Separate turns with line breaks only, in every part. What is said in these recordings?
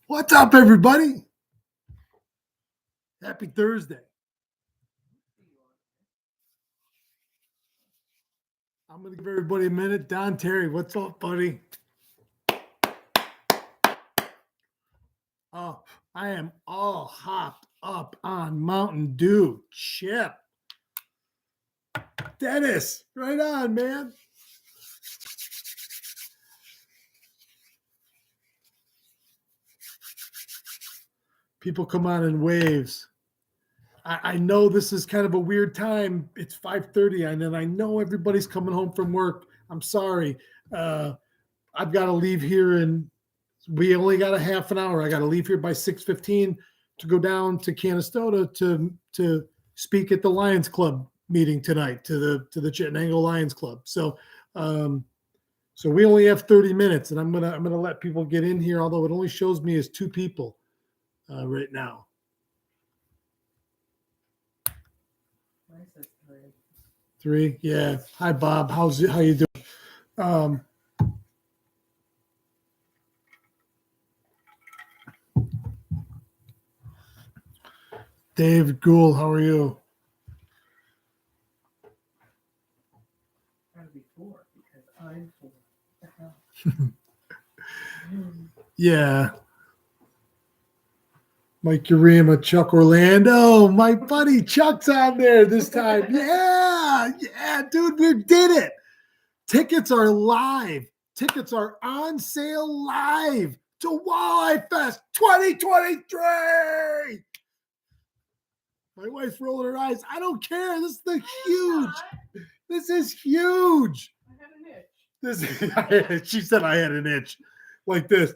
What's up, everybody? Happy Thursday. I'm going to give everybody a minute. Don Terry, what's up, buddy? Oh, I am all hopped up on Mountain Dew. Chip. Dennis, right on, man. People come on in waves. I know this is kind of a weird time. It's 5:30, and then I know everybody's coming home from work. I'm sorry. I've got to leave here, and we only got a half an hour. I got to leave here by 6:15 to go down to Canastota to speak at the Lions Club meeting tonight, to the Chittenango Lions Club. So we only have 30 minutes, and I'm gonna let people get in here, although it only shows me as two people right now. Three, yeah. Hi, Bob. How you doing? Dave Gould, how are you?
Gotta be four because I'm four. What the hell?
Yeah. Mike Urema, Chuck Orlando, my buddy Chuck's on there this time. Yeah, dude, we did it. Tickets are live. Tickets are on sale live to Walleye Fest 2023. My wife's rolling her eyes. I don't care. This is huge. This is huge.
I had an itch.
She said I had an itch like this.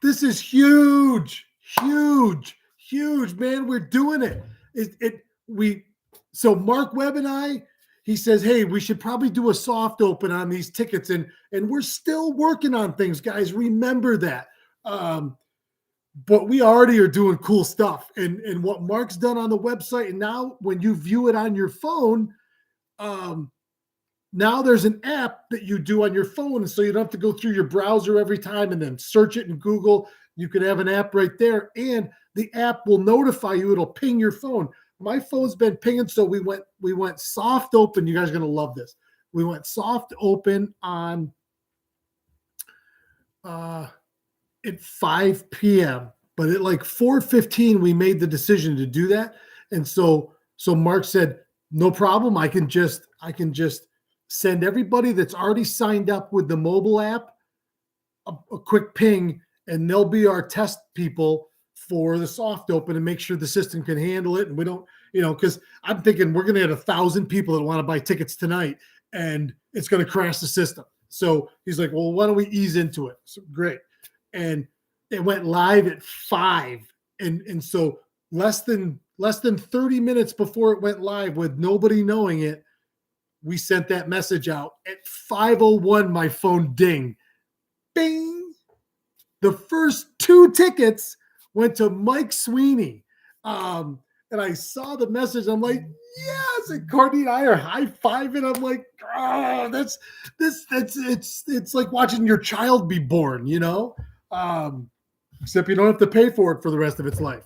This is huge, man. We're doing it. So Mark Webb and I, he says, hey, we should probably do a soft open on these tickets, and we're still working on things, guys. Remember that. But we already are doing cool stuff, and what Mark's done on the website, and now when you view it on your phone, now there's an app that you do on your phone, and so you don't have to go through your browser every time and then search it in Google. You can have an app right there, and the app will notify you. It'll ping your phone. My phone's been pinging, so we went soft open. You guys are gonna love this. We went soft open on at 5 p.m., but at like 4:15 we made the decision to do that, and so Mark said, no problem. I can just send everybody that's already signed up with the mobile app a quick ping, and they'll be our test people for the soft open and make sure the system can handle it. And we don't, because I'm thinking we're going to get 1,000 people that want to buy tickets tonight, and it's going to crash the system. So he's like, well, why don't we ease into it? So great. And it went live at 5. And so less than 30 minutes before it went live, with nobody knowing it, we sent that message out. At 5:01, my phone dinged. Bing! The first 2 tickets went to Mike Sweeney. And I saw the message. I'm like, yes. And Courtney and I are high-fiving. I'm like, oh, it's like watching your child be born, except you don't have to pay for it for the rest of its life.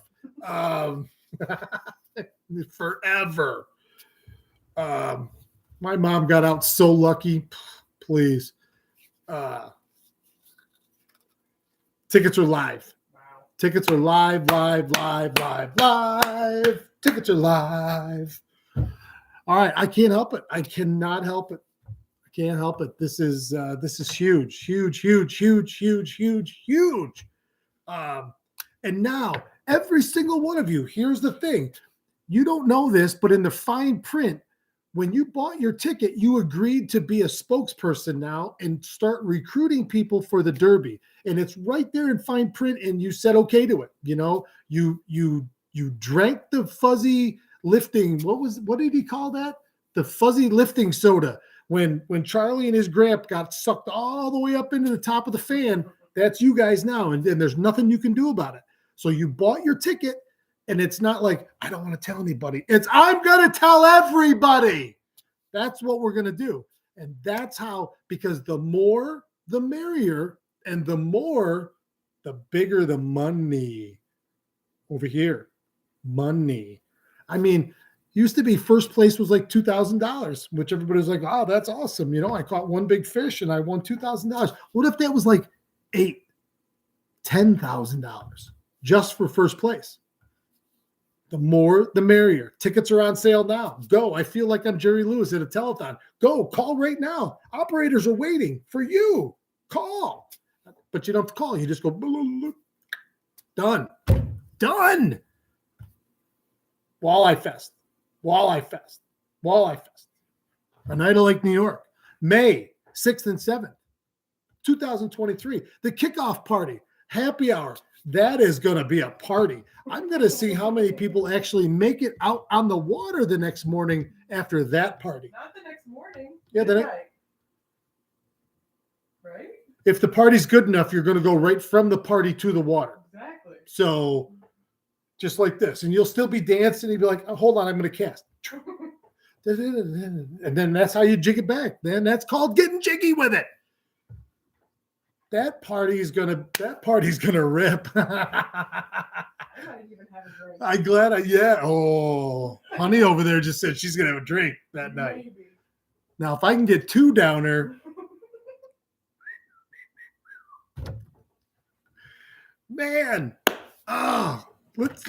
Forever. My mom got out so lucky. Please. Tickets are live.
Wow.
Tickets are live. Tickets are live. All right. I can't help it. I cannot help it. I can't help it. This is huge. And now every single one of you, here's the thing. You don't know this, but in the fine print, when you bought your ticket, you agreed to be a spokesperson now and start recruiting people for the Derby. And it's right there in fine print, and you said okay to it. You drank the fuzzy lifting. What did he call that? The fuzzy lifting soda. When Charlie and his grandpa got sucked all the way up into the top of the fan, that's you guys now, and there's nothing you can do about it. So you bought your ticket. And it's not like, I don't want to tell anybody. It's, I'm going to tell everybody. That's what we're going to do. And that's how, because the more, the merrier And the more, the bigger the money over here. Money. I mean, used to be first place was like $2,000, which everybody was like, oh, that's awesome. You know, I caught one big fish and I won $2,000. What if that was like $10,000 just for first place? The more, the merrier. Tickets are on sale now. Go. I feel like I'm Jerry Lewis at a telethon. Go. Call right now. Operators are waiting for you. Call. But you don't have to call. You just go. Done. Done. Walleye Fest. Walleye Fest. Walleye Fest. A night of Lake New York. May 6th and 7th, 2023. The kickoff party. Happy hour. That is going to be a party. I'm going to see how many people actually make it out on the water the next morning after that party.
Not the next morning.
Yeah, the next.
Right?
If the party's good enough, you're going to go right from the party to the water.
Exactly.
So just like this. And you'll still be dancing. You'll be like, oh, hold on, I'm going to cast. And then that's how you jig it back. Then that's called getting jiggy with it. That party's gonna rip.
I might even have a drink.
I'm glad oh, honey over there just said she's gonna have a drink that night.
Maybe.
Now, if I can get 2 down there, man, let's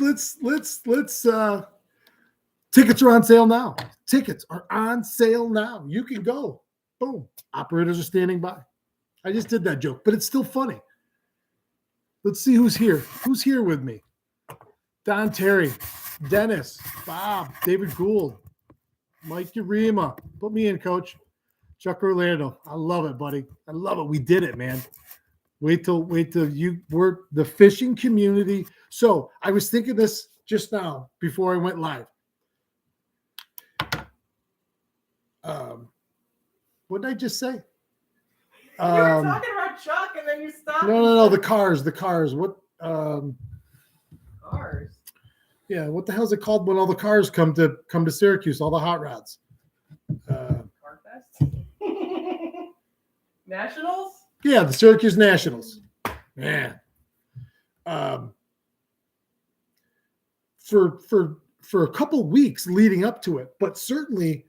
tickets are on sale now. Tickets are on sale now. You can go. Boom. Operators are standing by. I just did that joke, but it's still funny. Let's see who's here. Who's here with me? Don Terry, Dennis, Bob, David Gould, Mike Urema. Put me in, Coach. Chuck Orlando. I love it, buddy. I love it. We did it, man. Wait till we're the fishing community. So I was thinking this just now before I went live. What did I just say?
You were talking about Chuck and then you stopped.
No. The cars. What?
Cars.
Yeah. What the hell is it called when all the cars come to Syracuse? All the hot rods.
Car Fest. Nationals.
Yeah, the Syracuse Nationals. Man. For a couple weeks leading up to it, but certainly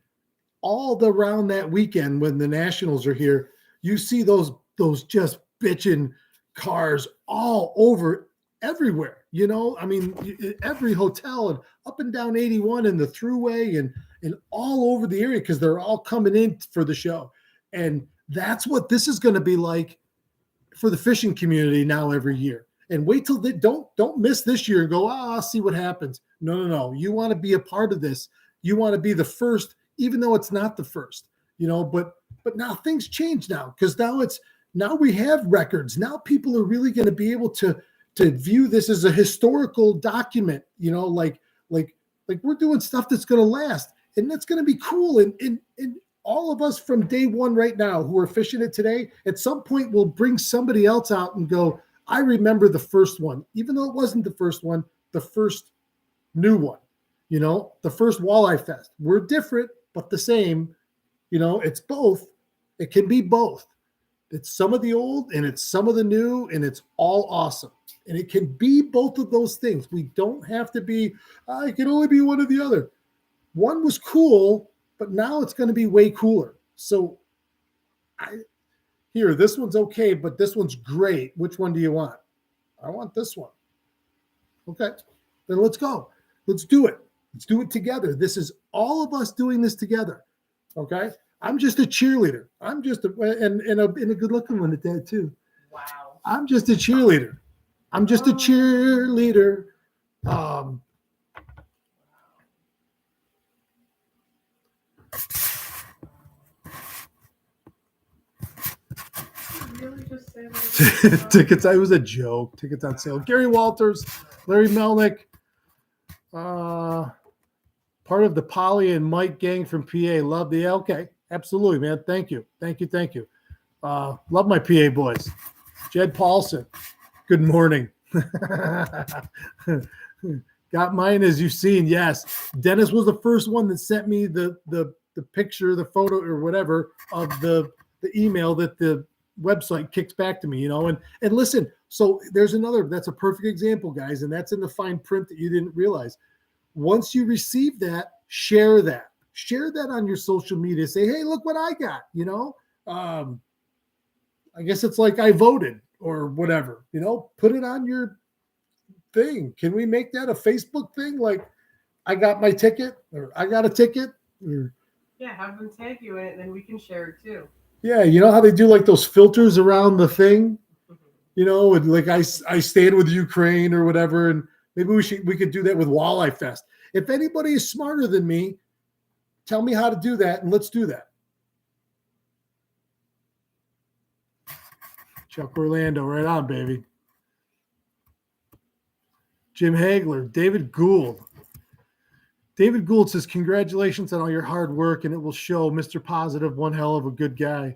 all around that weekend when the Nationals are here, you see those just bitchin' cars all over everywhere. You know, I mean, every hotel and up and down 81 and the thruway and all over the area because they're all coming in for the show. And that's what this is going to be like for the fishing community now every year. And wait till they don't miss this year and go, I'll see what happens. No. You want to be a part of this. You want to be the first, even though it's not the first, you know, but now things change now because now we have records. Now people are really going to be able to view this as a historical document, you know, like we're doing stuff that's going to last and that's going to be cool. And all of us from day one right now who are fishing it today, at some point we'll bring somebody else out and go, I remember the first one, even though it wasn't the first one, the first new one, you know, the first Walleye Fest. We're different, but the same, you know, it's both. It can be both. It's some of the old and it's some of the new and it's all awesome. And it can be both of those things. We don't have to be, I can only be one or the other. One was cool, but now it's going to be way cooler. So this one's okay, but this one's great. Which one do you want? I want this one. Okay, then let's go. Let's do it. Let's do it together. This is all of us doing this together. Okay, I'm just a cheerleader. I'm just a good looking one at that too.
Wow.
I'm just a cheerleader. I'm just a cheerleader.
Really just say that
Tickets. It was a joke. Tickets on sale. Gary Walters, Larry Melnick, part of the Polly and Mike gang from PA. Love the okay. Absolutely, man. Thank you. Love my PA boys. Jed Paulson. Good morning. Got mine as you've seen. Yes. Dennis was the first one that sent me the picture, the photo or whatever of the email that the website kicks back to me, you know, and listen, so there's another, that's a perfect example, guys, and that's in the fine print that you didn't realize. Once you receive that, share that on your social media. Say, hey, look what I got, you know. I guess it's like I voted or whatever, you know, put it on your thing. Can we make that a Facebook thing? Like, I got my ticket, or I got a ticket, or
yeah, have them tag you in it, and then we can share it too.
Yeah, you know how they do like those filters around the thing, you know, and like I stand with Ukraine or whatever, and maybe we could do that with Walleye Fest. If anybody is smarter than me, tell me how to do that, and let's do that. Chuck Orlando, right on, baby. Jim Hagler, David Gould. David Gould says, congratulations on all your hard work, and it will show. Mr. Positive, one hell of a good guy.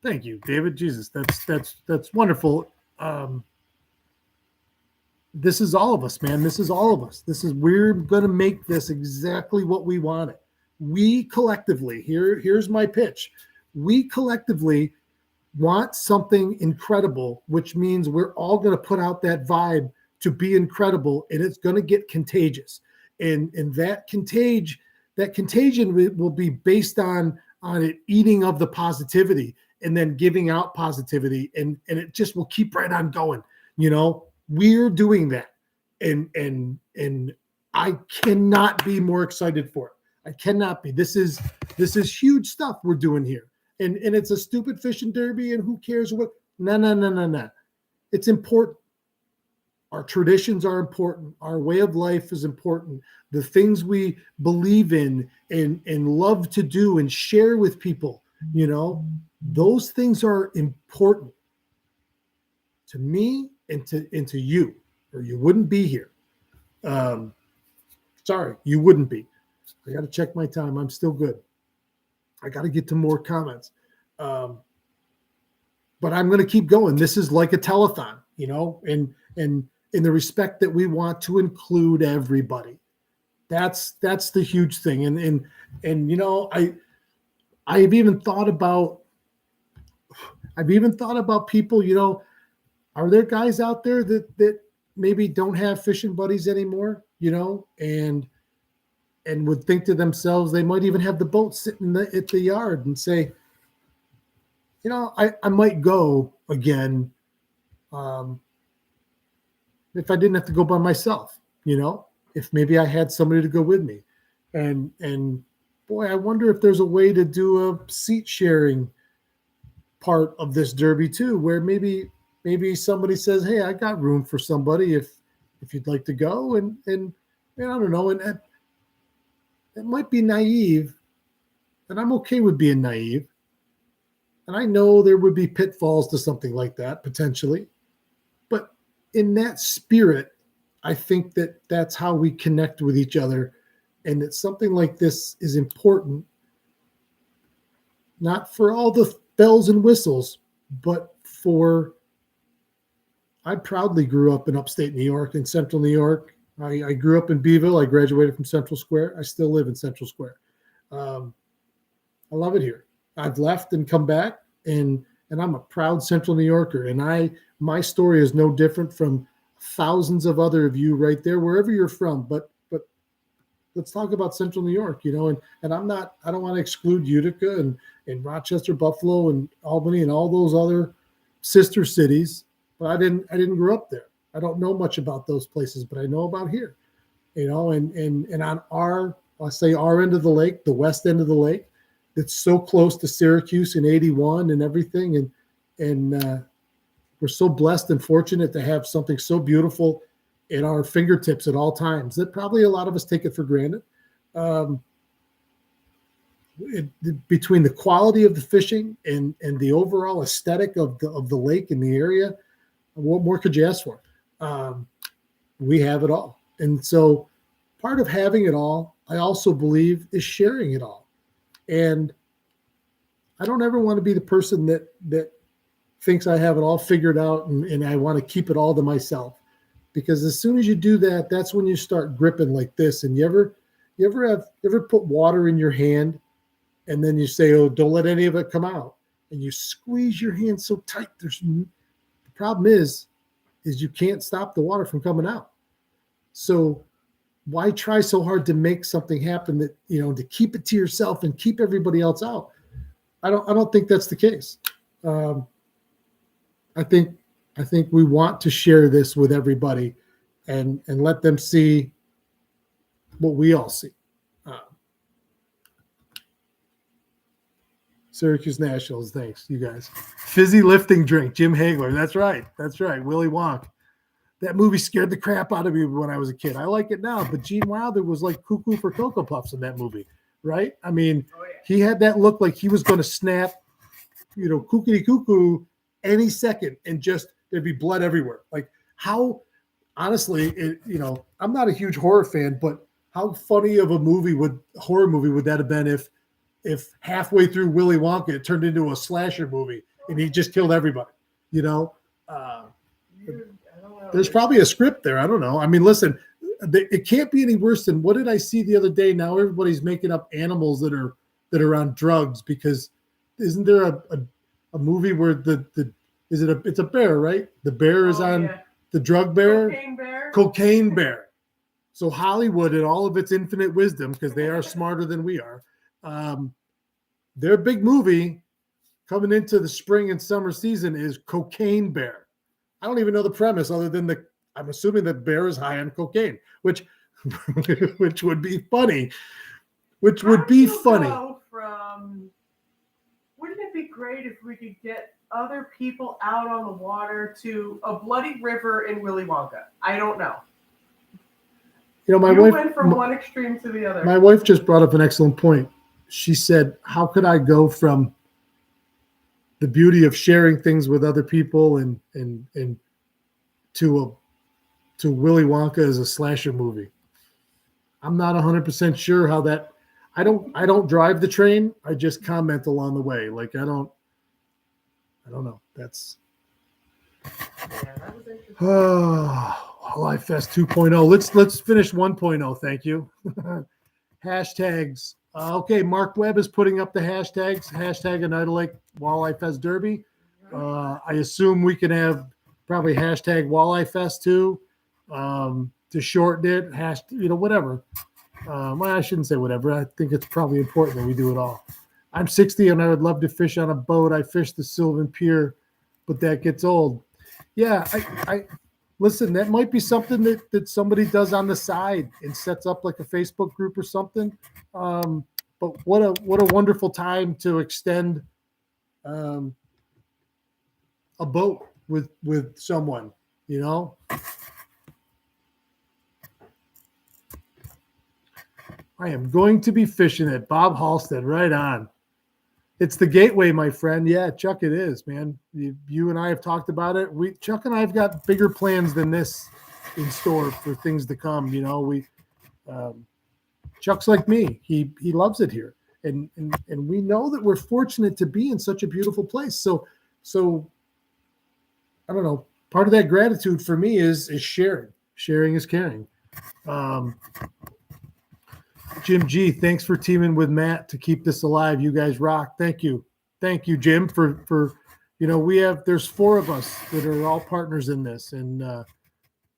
Thank you, David. Jesus, that's wonderful. This is all of us, man. This is all of us. We're going to make this exactly what we want it. We collectively, here's my pitch. We collectively want something incredible, which means we're all going to put out that vibe to be incredible, and it's going to get contagious. And that contagion will be based on it eating of the positivity and then giving out positivity, and it just will keep right on going. You know, we're doing that, and I cannot be more excited for it. I cannot be. This is huge stuff we're doing here. And it's a stupid fishing derby, and who cares what? No. It's important. Our traditions are important. Our way of life is important. The things we believe in and love to do and share with people, you know, those things are important to me and to you, or you wouldn't be here. Sorry, you wouldn't be. I got to check my time. I'm still good. I got to get to more comments. But I'm going to keep going. This is like a telethon, you know, and in the respect that we want to include everybody. That's the huge thing. And you know, I've even thought about people, you know, are there guys out there that maybe don't have fishing buddies anymore, you know, and would think to themselves, they might even have the boat sitting at the yard and say, you know, I might go again if I didn't have to go by myself, you know, if maybe I had somebody to go with me. And boy, I wonder if there's a way to do a seat sharing part of this derby too, where maybe somebody says, hey, I got room for somebody if you'd like to go. And I don't know, and it might be naive, and I'm okay with being naive. And I know there would be pitfalls to something like that, potentially. But in that spirit, I think that's how we connect with each other, and that something like this is important, not for all the bells and whistles, but for, I proudly grew up in upstate New York, in central New York. I grew up in Beeville. I graduated from Central Square. I still live in Central Square. I love it here. I've left and come back, and I'm a proud Central New Yorker. And my story is no different from thousands of other of you right there, wherever you're from. But let's talk about Central New York, you know. And I don't want to exclude Utica and Rochester, Buffalo, and Albany, and all those other sister cities. But I didn't grow up there. I don't know much about those places, but I know about here, you know. And on I'll say our end of the lake, the west end of the lake, it's so close to Syracuse in 81 and everything. And we're so blessed and fortunate to have something so beautiful at our fingertips at all times that probably a lot of us take it for granted. Between the quality of the fishing and the overall aesthetic of the lake and the area, what more could you ask for? We have it all. And so part of having it all, I also believe, is sharing it all. And I don't ever want to be the person that thinks I have it all figured out and I want to keep it all to myself. Because as soon as you do that, that's when you start gripping like this. And you ever put water in your hand and then you say, "Oh, don't let any of it come out," and you squeeze your hand so tight. The problem is you can't stop the water from coming out. So why try so hard to make something happen that, to keep it to yourself and keep everybody else out? I don't think that's the case. I think we want to share this with everybody and let them see what we all see. Syracuse Nationals, thanks, you guys. Fizzy lifting drink, Jim Hagler. That's right. Willy Wonka. That movie scared the crap out of me when I was a kid. I like it now, but Gene Wilder was like cuckoo for Cocoa Puffs in that movie, right? I mean, he had that look like he was going to snap, kookity cuckoo any second, and just there'd be blood everywhere. Like how, honestly, I'm not a huge horror fan, but how funny of a horror movie would that have been if halfway through Willy Wonka it turned into a slasher movie and he just killed everybody, There's probably a script there. I don't know. I mean, listen, it can't be any worse than what did I see the other day? Now everybody's making up animals that are on drugs, because isn't there a movie where it's a bear, right? The bear is on the drug bear, cocaine bear. So Hollywood, in all of its infinite wisdom, because they are smarter than we are, their big movie coming into the spring and summer season is Cocaine Bear. I don't even know the premise other than I'm assuming that bear is high on cocaine, which would be funny. Wouldn't
it be great if we could get other people out on the water to a bloody river in Willy Wonka? I don't know.
My wife
went from one extreme to the other.
My wife just brought up an excellent point. She said, how could I go from the beauty of sharing things with other people and to Willy Wonka as a slasher movie? I'm not 100% sure how that. I don't drive the train. I just comment along the way. Like I don't know. That's
that was interesting.
Walleye Fest 2.0. Let's finish 1.0. Thank you. Hashtags. Okay, Mark Webb is putting up the hashtags. Hashtag Oneida Lake Walleye Fest Derby. I assume we can have probably hashtag Walleye Fest too, to shorten it. Whatever. Well, I shouldn't say whatever. I think it's probably important that we do it all. I'm 60 and I would love to fish on a boat. I fish the Sylvan Pier, but that gets old. Yeah, I listen, that might be something that somebody does on the side and sets up like a Facebook group or something. But what a wonderful time to extend a boat with someone, I am going to be fishing it. Bob Halstead, right on. It's the gateway, my friend. Yeah, Chuck, it is, man. You and I have talked about it. Chuck and I have got bigger plans than this in store for things to come. Chuck's like me. He loves it here, and we know that we're fortunate to be in such a beautiful place. So I don't know. Part of that gratitude for me is sharing. Sharing is caring. Jim G, thanks for teaming with Matt to keep this alive. You guys rock. Thank you, Jim, for there's 4 of us that are all partners in this, and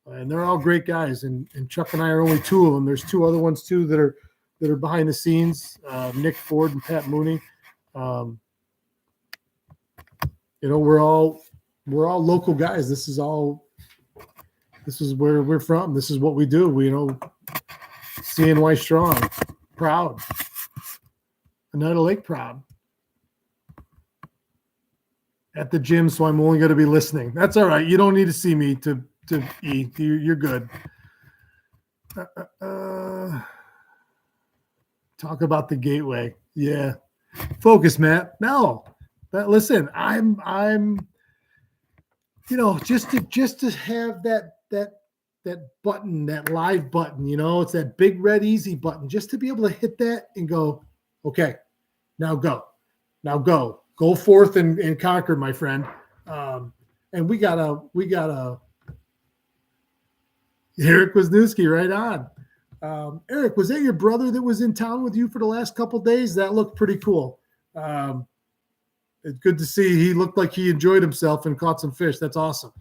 they're all great guys. And Chuck and I are only 2 of them. There's 2 other ones too that are behind the scenes. Nick Ford and Pat Mooney. We're all local guys. This is where we're from. This is what we do. CNY strong, proud. Oneida Lake proud. At the gym, so I'm only going to be listening. That's all right. You don't need to see me to eat. You're good. Talk about the gateway. Yeah. Focus, Matt. No. Listen, I'm just to have that button, that live button, it's that big red easy button, just to be able to hit that and go, okay, now go forth and conquer, my friend. And we got Eric Wisniewski right on. Eric, was that your brother that was in town with you for the last couple days? That looked pretty cool. It's good to see. He looked like he enjoyed himself and caught some fish. That's awesome.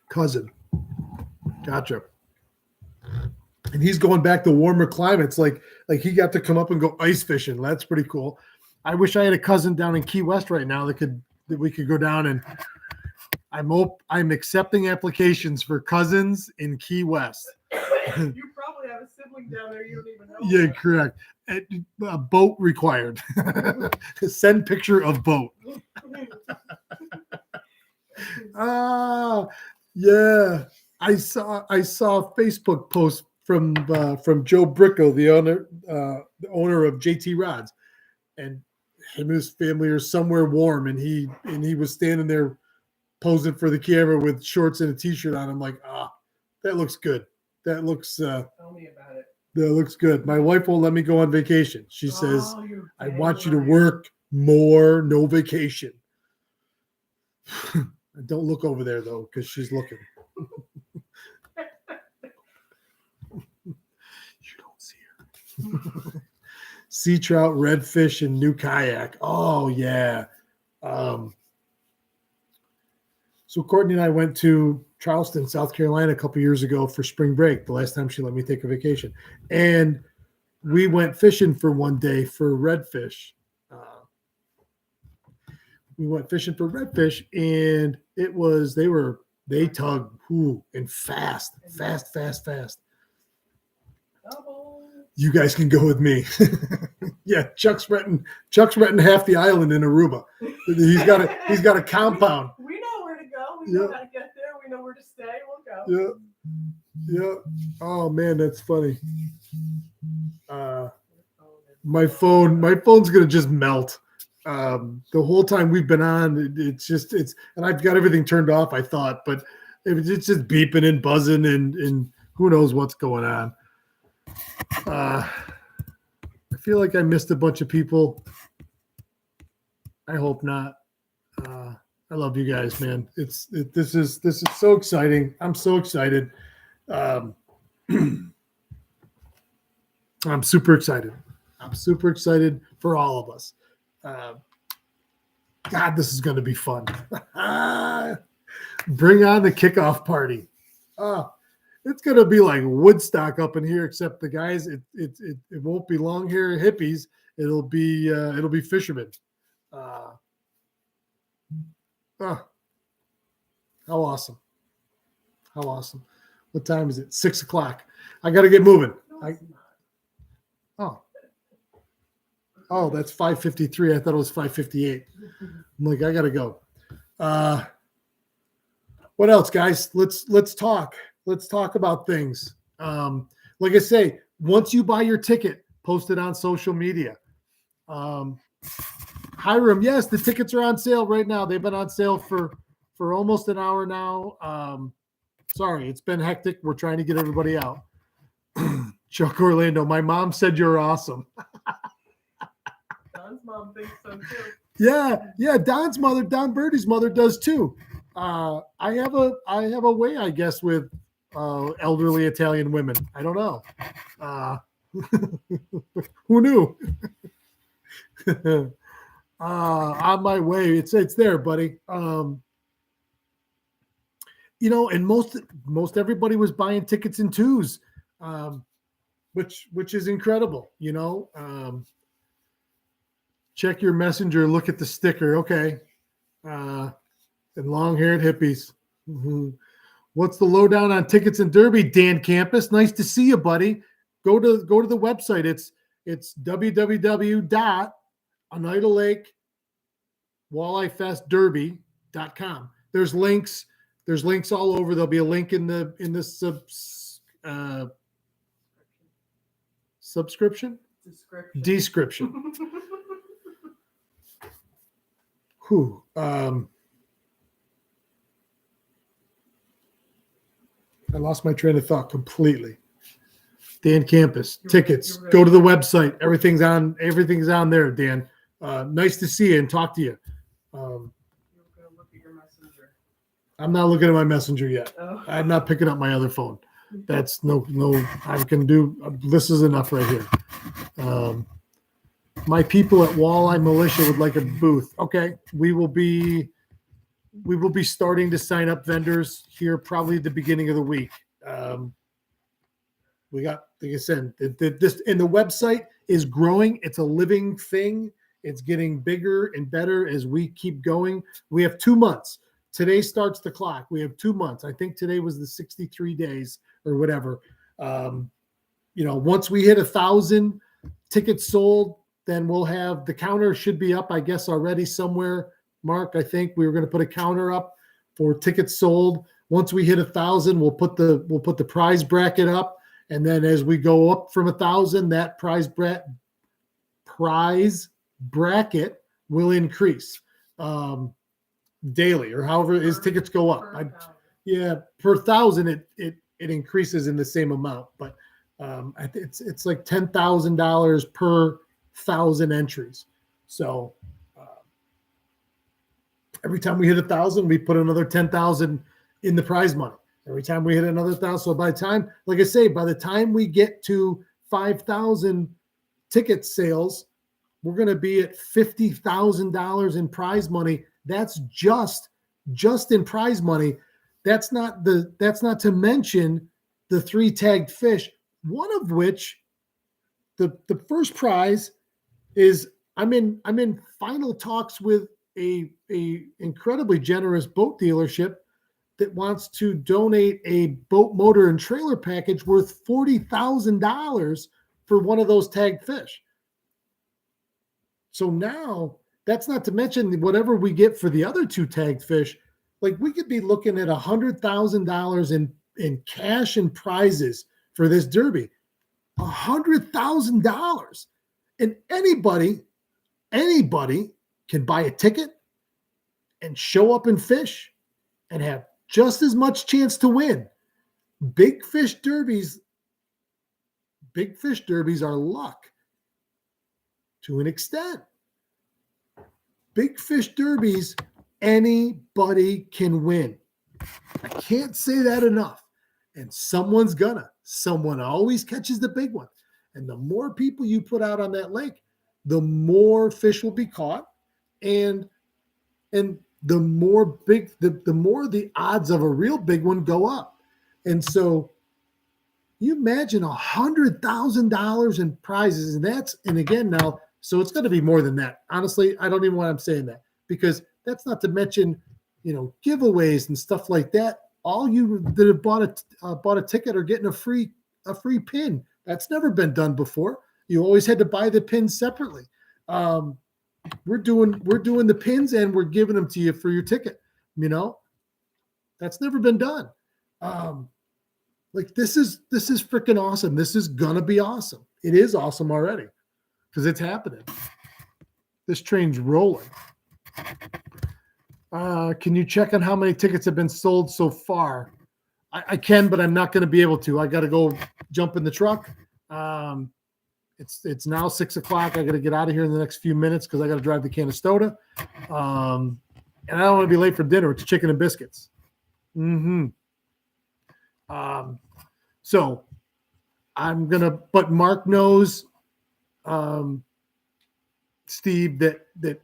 Cousin. Gotcha. And he's going back to warmer climates. Like he got to come up and go ice fishing. That's pretty cool. I wish I had a cousin down in Key West right now that we could go down, and I'm accepting applications for cousins in Key West.
You probably have a sibling down there you don't even know.
Yeah, correct. A boat required. Send picture of boat. Yeah. I saw a Facebook post from Joe Bricko, the owner of JT Rods, and him and his family are somewhere warm, and he was standing there posing for the camera with shorts and a t-shirt on. I'm like, that looks good. That looks
tell me about it.
That looks good. My wife won't let me go on vacation. She says, I want you to work more, no vacation. Don't look over there though, because she's looking. You don't see her. Sea trout, redfish, and new kayak. Oh yeah. So Courtney and I went to Charleston, South Carolina a couple years ago for spring break. The last time she let me take a vacation, and we went fishing for one day for redfish. We went fishing for redfish, and they tugged and fast. You guys can go with me. Yeah, Chuck's renting half the island in Aruba. He's got a compound.
We know where to go. We know how to get there. We know where to stay. We'll go.
Yeah. Oh man, that's funny. My phone's gonna just melt. The whole time we've been on, and I've got everything turned off, I thought, but it's just beeping and buzzing and who knows what's going on. I feel like I missed a bunch of people. I hope not. I love you guys, man. This is so exciting. I'm so excited. I'm super excited. I'm super excited for all of us. God, this is going to be fun. Bring on the kickoff party. It's going to be like Woodstock up in here, except the guys, it won't be long hair hippies. It'll be fishermen. How awesome. How awesome. What time is it? 6:00. I got to get moving. Oh, that's 5:53. I thought it was 5:58. I'm like, I got to go. What else, guys? Let's talk. Let's talk about things. Like I say, once you buy your ticket, post it on social media. Hiram, yes, the tickets are on sale right now. They've been on sale for almost an hour now. Sorry, it's been hectic. We're trying to get everybody out. Chuck Orlando, my mom said you're awesome.
Don's mom thinks so too.
Yeah. Don's mother, Don Birdie's mother, does too. I have a way, I guess, with elderly Italian women. I don't know. Who knew? On my way, it's there, buddy. And most everybody was buying tickets in twos, which is incredible. Check your messenger, look at the sticker. Okay. And long-haired hippies. Mm-hmm. What's the lowdown on tickets and Derby, Dan Campus? Nice to see you, buddy. Go to the website. It's www.oneidaLake.WalleyeFestDerby.com. There's links all over. There'll be a link in the subscription? Description. Whew. I lost my train of thought completely. Dan Campus, tickets. Go to the website. Everything's on there, Dan. Nice to see you and talk to you.
You're gonna look at your messenger.
I'm not looking at my messenger yet.
Oh.
I'm not picking up my other phone. That's no. I can do. This is enough right here. My people at Walleye Militia would like a booth. Okay, we will be starting to sign up vendors here probably at the beginning of the week. We got, like I said, this and the website is growing. It's a living thing. It's getting bigger and better as we keep going. We have 2 months. Today starts the clock. We have 2 months. I think today was the 63 days or whatever. Once we hit 1,000 tickets sold, then we'll have the counter should be up, I guess, already somewhere. Mark, I think we were going to put a counter up for tickets sold. Once we hit 1,000, we'll put the prize bracket up, and then as we go up from 1,000, that prize bracket will increase daily, or however as tickets go up. Per 1,000, it increases in the same amount, but it's like $10,000 per 1,000 entries. So every time we hit 1,000, we put another 10,000 in the prize money. Every time we hit another 1,000. So by the time, like I say, by the time we get to 5,000 ticket sales, we're going to be at $50,000 in prize money. That's just in prize money. That's not to mention the 3 tagged fish, one of which the first prize is I'm in final talks with a incredibly generous boat dealership that wants to donate a boat motor and trailer package worth $40,000 for one of those tagged fish. So now that's not to mention whatever we get for the other 2 tagged fish. Like we could be looking at $100,000 in cash and prizes for this derby. $100,000. And anybody can buy a ticket and show up and fish and have just as much chance to win. Big fish derbies are luck to an extent. Big fish derbies, anybody can win. I can't say that enough. And someone always catches the big one. And the more people you put out on that lake, the more fish will be caught, and the more the odds of a real big one go up. And so you imagine $100,000 in prizes, and again now, so it's going to be more than that. Honestly, I don't even want to saying that, because that's not to mention, giveaways and stuff like that. All you that have bought a ticket are getting a free pin. That's never been done before. You always had to buy the pins separately. We're doing the pins and we're giving them to you for your ticket. That's never been done. This is freaking awesome. This is gonna be awesome. It is awesome already because it's happening. This train's rolling. Can you check on how many tickets have been sold so far? I can, but I'm not going to be able to. I got to go jump in the truck. It's now 6 o'clock. I got to get out of here in the next few minutes because I got to drive to Canastota. And I don't want to be late for dinner. It's chicken and biscuits. So I'm going to, but Mark knows, Steve, that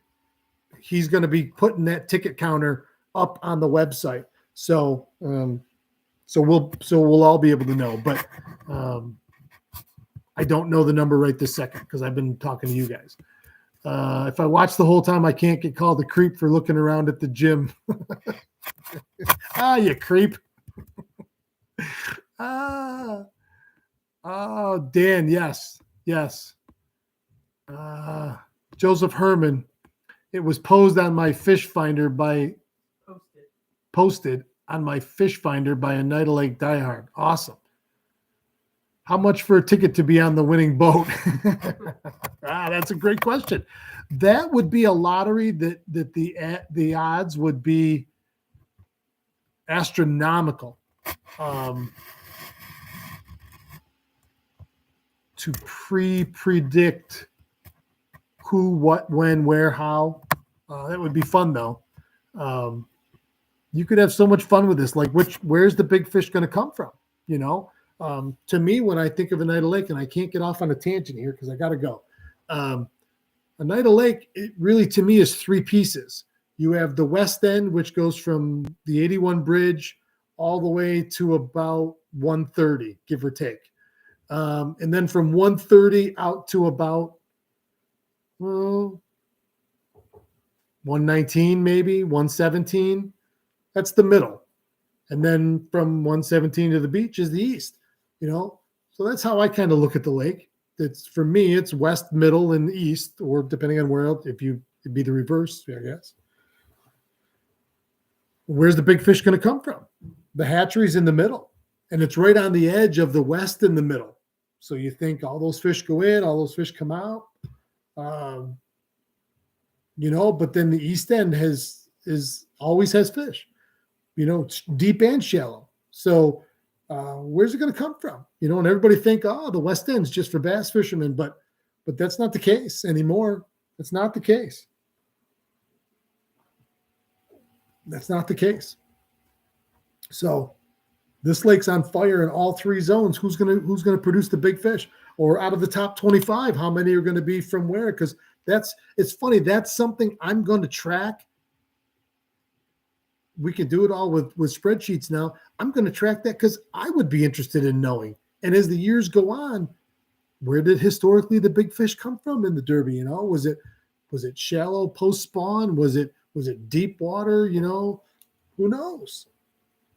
he's going to be putting that ticket counter up on the website. So we'll all be able to know, but I don't know the number right this second because I've been talking to you guys. If I watch the whole time, I can't get called a creep for looking around at the gym. You creep. Oh, Dan, yes. Joseph Herman. It was posted on my fish finder by a Night of Lake diehard. Awesome. How much for a ticket to be on the winning boat? That's a great question. That would be a lottery that the odds would be astronomical. To predict who, what, when, where, how. That would be fun though. You could have so much fun with this. Like, where's the big fish going to come from? You know, to me, when I think of Oneida Lake, and I can't get off on a tangent here because I got to go. Oneida Lake, it really to me is three pieces. You have the west end, which goes from the 81 bridge all the way to about 130, give or take. And then from 130 out to about 119, maybe 117. That's the middle. And then from 117 to the beach is the east, you know? So that's how I kind of look at the lake. It's for me, it's west, middle, and east, or depending on where else, if you it'd be the reverse, I guess. Where's the big fish going to come from? The hatchery's in the middle, and it's right on the edge of the west in the middle. So you think all those fish go in, all those fish come out, you know. But then the east end always has fish, you know, deep and shallow. So where's it going to come from? You know, and everybody think, oh, the west end's just for bass fishermen, but that's not the case anymore. It's not the case. That's not the case. So this lake's on fire in all three zones. Who's gonna produce the big fish? Or out of the top 25, how many are going to be from where? Because it's funny. That's something I'm going to track. We can do it all with spreadsheets now. I'm going to track that because I would be interested in knowing. And as the years go on, where did historically the big fish come from in the Derby? You know, was it shallow post spawn? Was it deep water? You know, who knows?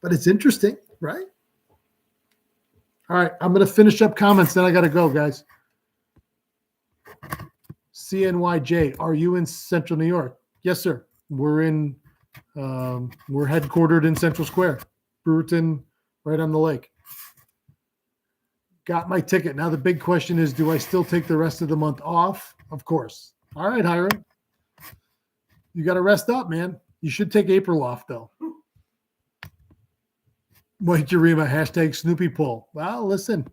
But it's interesting, right? All right, I'm going to finish up comments. Then I got to go, guys. CNYJ, are you in Central New York? Yes, sir. We're headquartered in Central Square, Brewerton, right on the lake. Got my ticket. Now the big question is, do I still take the rest of the month off? Of course. All right, Hiram. You got to rest up, man. You should take April off, though. Mike Urema, hashtag Snoopy poll. Well, listen,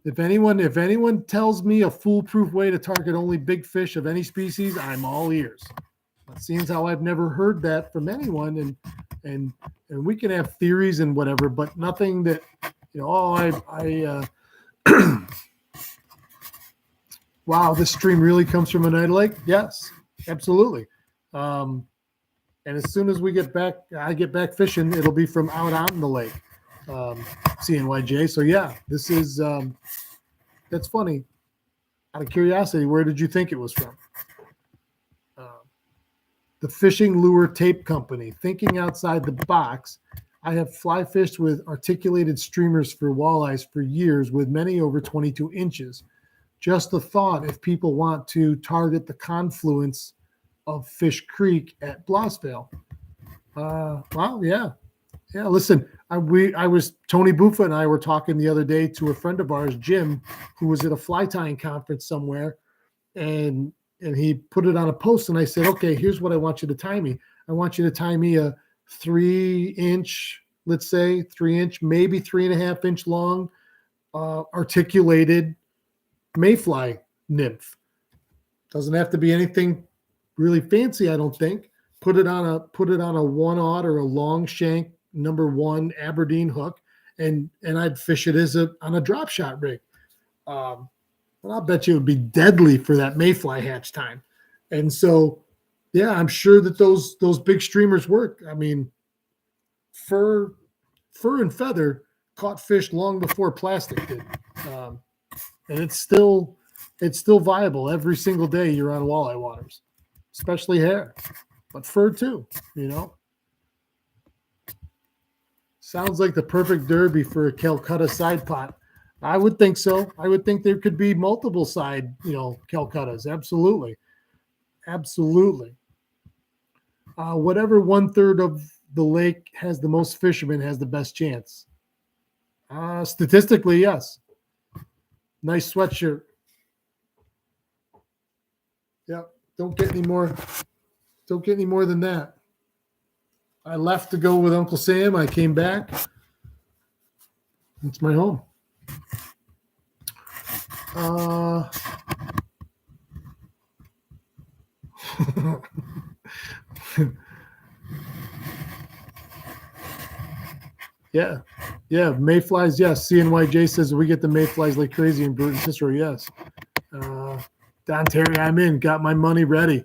if anyone tells me a foolproof way to target only big fish of any species, I'm all ears. It seems how I've never heard that from anyone, and we can have theories and whatever, but nothing that, you know, wow, this stream really comes from Oneida Lake? Yes, absolutely. And as soon as I get back fishing, it'll be from out in the lake, CNYJ. So yeah, this is, that's funny. Out of curiosity, where did you think it was from? The Fishing Lure Tape Company, thinking outside the box. I have fly fished with articulated streamers for walleyes for years, with many over 22 inches. Just a thought, if people want to target the confluence of Fish Creek at Blossville. Wow, yeah. Yeah, listen, Tony Buffa and I were talking the other day to a friend of ours, Jim, who was at a fly tying conference somewhere, and he put it on a post, and I said, okay, here's what I want you to tie me. I want you to tie me a 3-inch, let's say 3-inch, maybe 3.5-inch long, articulated mayfly nymph. Doesn't have to be anything really fancy, I don't think. Put it on a 1/0 or a long shank #1 Aberdeen hook, and I'd fish it on a drop shot rig. And I'll bet you it would be deadly for that mayfly hatch time. And so, yeah, I'm sure that those big streamers work. I mean, fur and feather caught fish long before plastic did, and it's still viable every single day you're on walleye waters, especially hair, but fur too. You know, sounds like the perfect derby for a Calcutta side pot. I would think so. I would think there could be multiple side, Calcuttas. Absolutely. Absolutely. Whatever 1/3 of the lake has the most fishermen has the best chance. Statistically, yes. Nice sweatshirt. Yep. Don't get any more than that. I left to go with Uncle Sam. I came back. It's my home. Yeah. Yeah. Mayflies. Yes. CNYJ says we get the mayflies like crazy in Burton Cicero. Yes. Don Terry, I'm in. Got my money ready.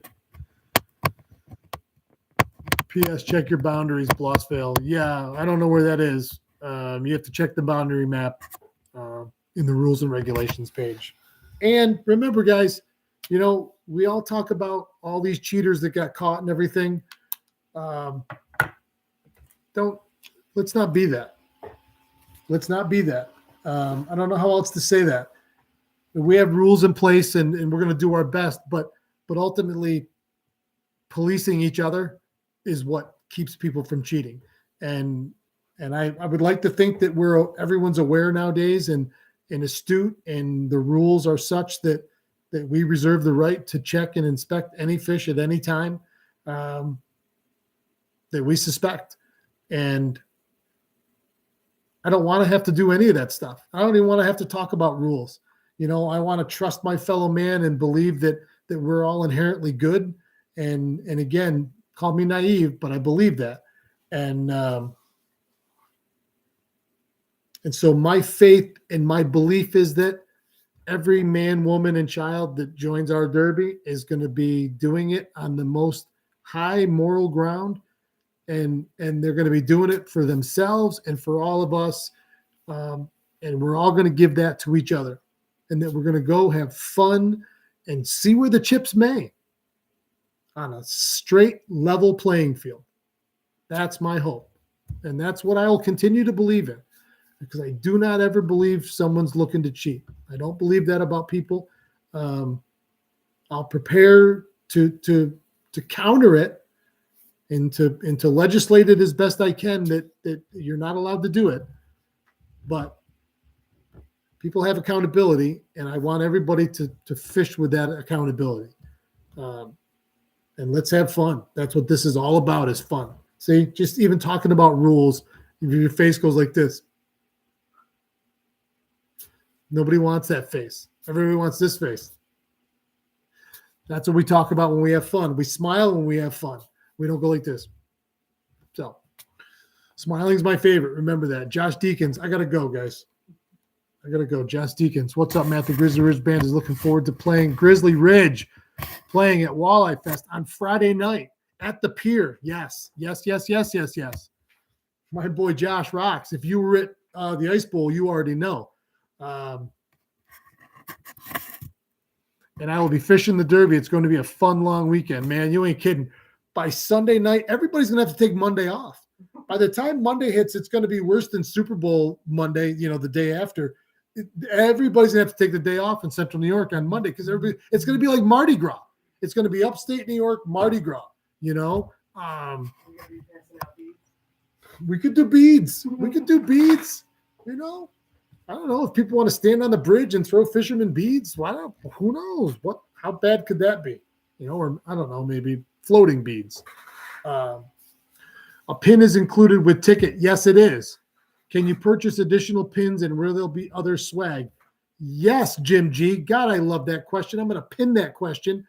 P.S. Check your boundaries, Blossville. Yeah. I don't know where that is. You have to check the boundary map in the rules and regulations page. And remember, guys, we all talk about all these cheaters that got caught and everything. Let's not be that. Let's not be that. I don't know how else to say that. We have rules in place and we're going to do our best, but ultimately policing each other is what keeps people from cheating. And I would like to think that everyone's aware nowadays and astute, and the rules are such that we reserve the right to check and inspect any fish at any time that we suspect. And I don't want to have to do any of that stuff. I don't even want to have to talk about rules. I want to trust my fellow man and believe that we're all inherently good. And again, call me naive, but I believe that. And so my faith and my belief is that every man, woman, and child that joins our derby is going to be doing it on the most high moral ground. And they're going to be doing it for themselves and for all of us. And we're all going to give that to each other. And that we're going to go have fun and see where the chips may on a straight, level playing field. That's my hope. And that's what I will continue to believe in, because I do not ever believe someone's looking to cheat. I don't believe that about people. I'll prepare to counter it and to legislate it as best I can that you're not allowed to do it. But people have accountability, and I want everybody to fish with that accountability. And let's have fun. That's what this is all about, is fun. See, just even talking about rules, your face goes like this. Nobody wants that face. Everybody wants this face. That's what we talk about when we have fun. We smile when we have fun. We don't go like this. So, smiling is my favorite. Remember that. Josh Deakins, I got to go, guys. I got to go. Josh Deakins, what's up, Matt? The Grizzly Ridge Band is looking forward to playing Grizzly Ridge, playing at Walleye Fest on Friday night at the pier. Yes. My boy Josh rocks. If you were at the Ice Bowl, you already know. And I will be fishing the Derby. It's going to be a fun, long weekend, man. You ain't kidding. By Sunday night, everybody's going to have to take Monday off. By the time Monday hits, it's going to be worse than Super Bowl Monday, the day after. Everybody's going to have to take the day off in Central New York on Monday, because it's going to be like Mardi Gras. It's going to be upstate New York, Mardi Gras, We could do beads. I don't know if people want to stand on the bridge and throw fisherman beads. Why not? Who knows? How bad could that be? Or I don't know, maybe floating beads. A pin is included with ticket. Yes, it is. Can you purchase additional pins, and where there'll be other swag? Yes, Jim G. God, I love that question. I'm going to pin that question.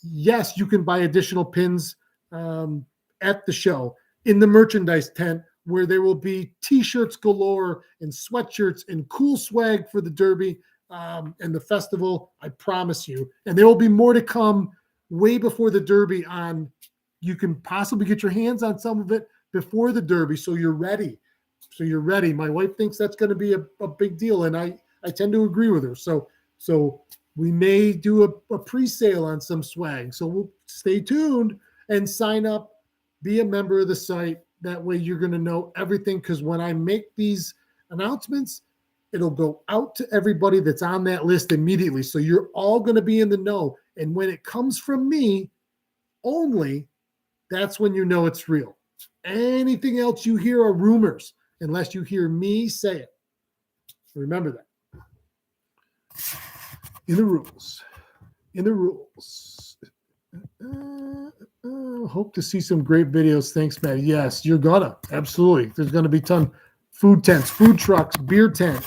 Yes, you can buy additional pins at the show in the merchandise tent, where there will be T-shirts galore and sweatshirts and cool swag for the Derby and the festival. I promise you. And there will be more to come way before the Derby. You can possibly get your hands on some of it before the Derby, so you're ready. My wife thinks that's going to be a big deal, and I tend to agree with her. So we may do a pre-sale on some swag. So we'll stay tuned and sign up, be a member of the site. That way you're going to know everything, because when I make these announcements, it'll go out to everybody that's on that list immediately. So you're all going to be in the know. And when it comes from me only, that's when you know it's real. Anything else you hear are rumors, unless you hear me say it. Remember that. In the rules. Hope to see some great videos. Thanks, Matt. Yes, you're gonna. Absolutely. There's going to be food tents, food trucks, beer tent.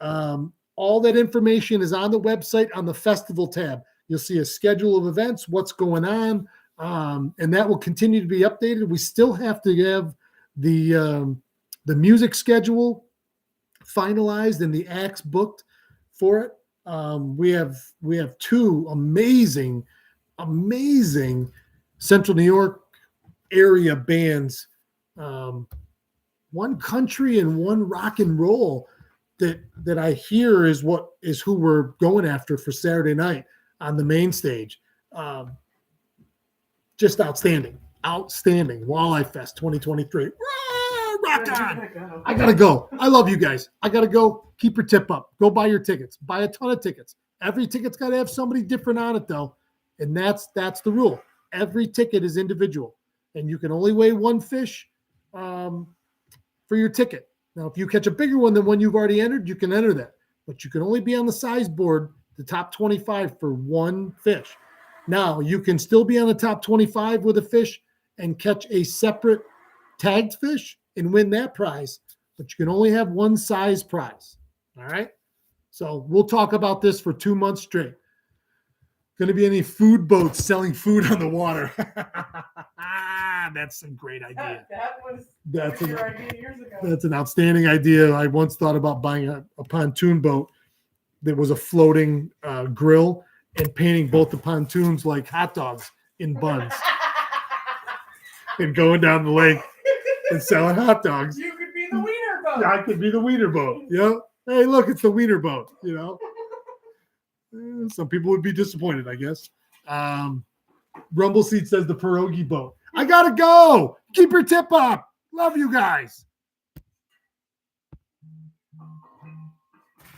All that information is on the website on the festival tab. You'll see a schedule of events, what's going on. and that will continue to be updated. We still have to have the music schedule finalized and the acts booked for it. We have two amazing Central New York area bands, one country and one rock and roll that I hear is who we're going after for Saturday night on the main stage. Just outstanding. Walleye Fest 2023. Rock on. I gotta go. I love you guys. I gotta go. Keep your tip up. Go buy your tickets. Buy a ton of tickets. Every ticket's got to have somebody different on it though. And that's the rule. Every ticket is individual. And you can only weigh one fish for your ticket. Now, if you catch a bigger one than one you've already entered, you can enter that. But you can only be on the size board, the top 25 for one fish. Now, you can still be on the top 25 with a fish and catch a separate tagged fish and win that prize. But you can only have one size prize. All right? So we'll talk about this for 2 months straight. Going to be any food boats selling food on the water. That's a great idea.
That's your idea years ago.
That's an outstanding idea. I once thought about buying a pontoon boat that was a floating grill and painting both the pontoons like hot dogs in buns and going down the lake and selling hot dogs.
You could be the wiener boat.
I could be the wiener boat. Yep. Hey, look, it's the wiener boat, Some people would be disappointed, I guess. Rumble Seed says the pierogi boat. I gotta go. Keep your tip up. Love you guys.